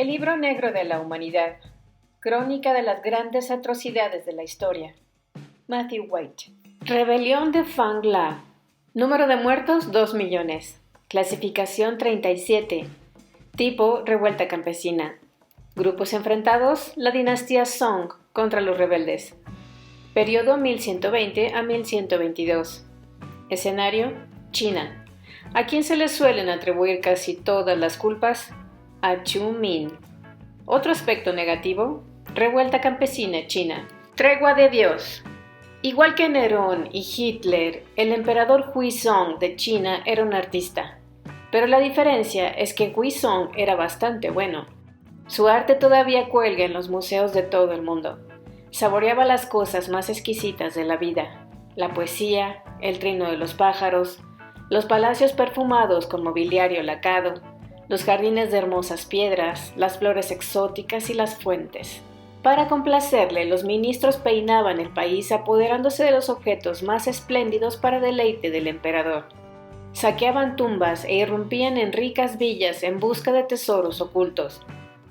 El libro negro de la humanidad, crónica de las grandes atrocidades de la historia. Matthew White. Rebelión de Fang La. Número de muertos 2 millones. Clasificación 37. Tipo revuelta campesina. Grupos enfrentados: la dinastía Song contra los rebeldes. Periodo 1120 a 1122. Escenario: China. ¿A quién se le suelen atribuir casi todas las culpas? A Chu Min. Otro aspecto negativo: revuelta campesina china. Tregua de Dios. Igual que Nerón y Hitler, el emperador Huizong de China era un artista. Pero la diferencia es que Huizong era bastante bueno. Su arte todavía cuelga en los museos de todo el mundo. Saboreaba las cosas más exquisitas de la vida: la poesía, el trino de los pájaros, los palacios perfumados con mobiliario lacado, los jardines de hermosas piedras, las flores exóticas y las fuentes. Para complacerle, los ministros peinaban el país apoderándose de los objetos más espléndidos para deleite del emperador. Saqueaban tumbas e irrumpían en ricas villas en busca de tesoros ocultos.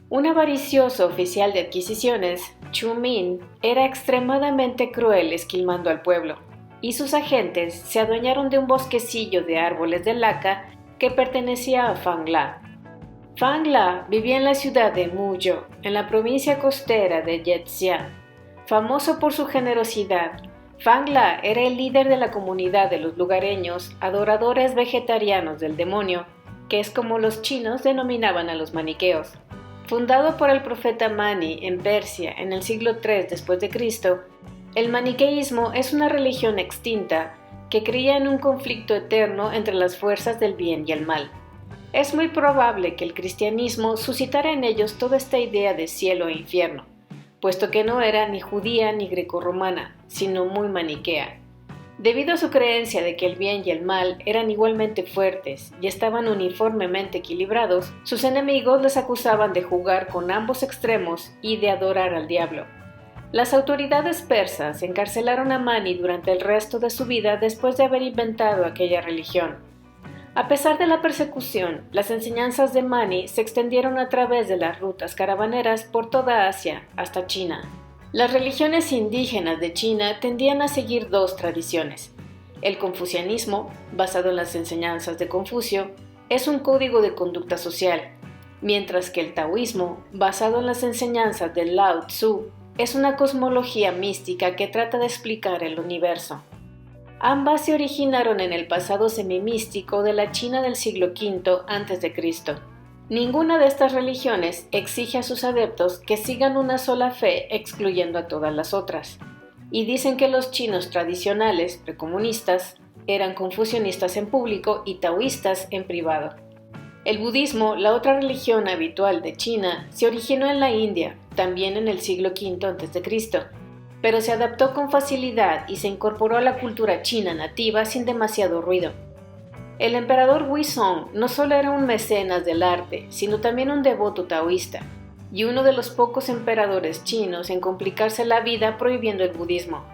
Un avaricioso oficial de adquisiciones, Chu Min, era extremadamente cruel esquilmando al pueblo, y sus agentes se adueñaron de un bosquecillo de árboles de laca que pertenecía a Fang La. Fang La vivía en la ciudad de Muzhou, en la provincia costera de Zhejiang. Famoso por su generosidad, Fang La era el líder de la comunidad de los lugareños adoradores vegetarianos del demonio, que es como los chinos denominaban a los maniqueos. Fundado por el profeta Mani en Persia en el siglo III después de Cristo, el maniqueísmo es una religión extinta que creía en un conflicto eterno entre las fuerzas del bien y el mal. Es muy probable que el cristianismo suscitara en ellos toda esta idea de cielo e infierno, puesto que no era ni judía ni grecorromana, sino muy maniquea. Debido a su creencia de que el bien y el mal eran igualmente fuertes y estaban uniformemente equilibrados, sus enemigos les acusaban de jugar con ambos extremos y de adorar al diablo. Las autoridades persas encarcelaron a Mani durante el resto de su vida después de haber inventado aquella religión. A pesar de la persecución, las enseñanzas de Mani se extendieron a través de las rutas caravaneras por toda Asia hasta China. Las religiones indígenas de China tendían a seguir dos tradiciones. El confucianismo, basado en las enseñanzas de Confucio, es un código de conducta social, mientras que el taoísmo, basado en las enseñanzas de Lao Tzu, es una cosmología mística que trata de explicar el universo. Ambas se originaron en el pasado semimístico de la China del siglo V a.C. Ninguna de estas religiones exige a sus adeptos que sigan una sola fe excluyendo a todas las otras, y dicen que los chinos tradicionales, precomunistas, eran confucianistas en público y taoístas en privado. El budismo, la otra religión habitual de China, se originó en la India, también en el siglo V a.C., pero se adaptó con facilidad y se incorporó a la cultura china nativa sin demasiado ruido. El emperador Huizong no solo era un mecenas del arte, sino también un devoto taoísta, y uno de los pocos emperadores chinos en complicarse la vida prohibiendo el budismo,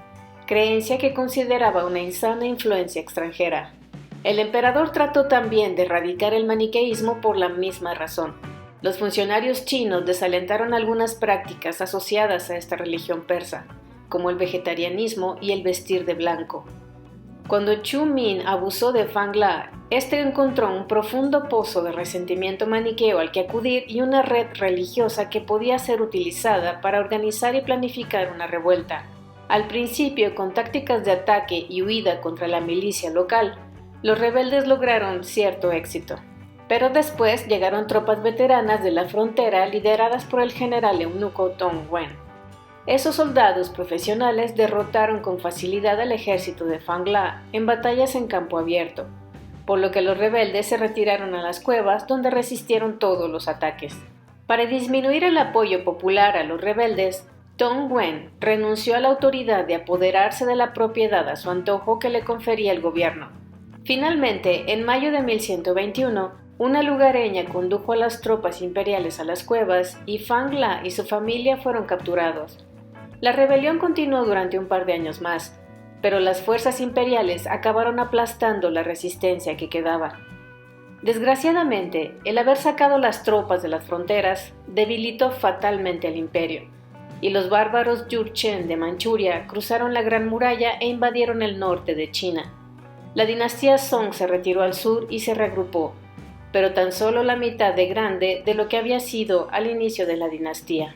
creencia que consideraba una insana influencia extranjera. El emperador trató también de erradicar el maniqueísmo por la misma razón. Los funcionarios chinos desalentaron algunas prácticas asociadas a esta religión persa, como el vegetarianismo y el vestir de blanco. Cuando Chu Min abusó de Fang La, este encontró un profundo pozo de resentimiento maniqueo al que acudir y una red religiosa que podía ser utilizada para organizar y planificar una revuelta. Al principio, con tácticas de ataque y huida contra la milicia local, los rebeldes lograron cierto éxito. Pero después llegaron tropas veteranas de la frontera lideradas por el general eunuco Dong Wen. Esos soldados profesionales derrotaron con facilidad al ejército de Fang La en batallas en campo abierto, por lo que los rebeldes se retiraron a las cuevas donde resistieron todos los ataques. Para disminuir el apoyo popular a los rebeldes, Dong Wen renunció a la autoridad de apoderarse de la propiedad a su antojo que le confería el gobierno. Finalmente, en mayo de 1121, una lugareña condujo a las tropas imperiales a las cuevas y Fang La y su familia fueron capturados. La rebelión continuó durante un par de años más, pero las fuerzas imperiales acabaron aplastando la resistencia que quedaba. Desgraciadamente, el haber sacado las tropas de las fronteras debilitó fatalmente al imperio, y los bárbaros Jurchen de Manchuria cruzaron la Gran Muralla e invadieron el norte de China. La dinastía Song se retiró al sur y se reagrupó, pero tan solo la mitad de grande de lo que había sido al inicio de la dinastía.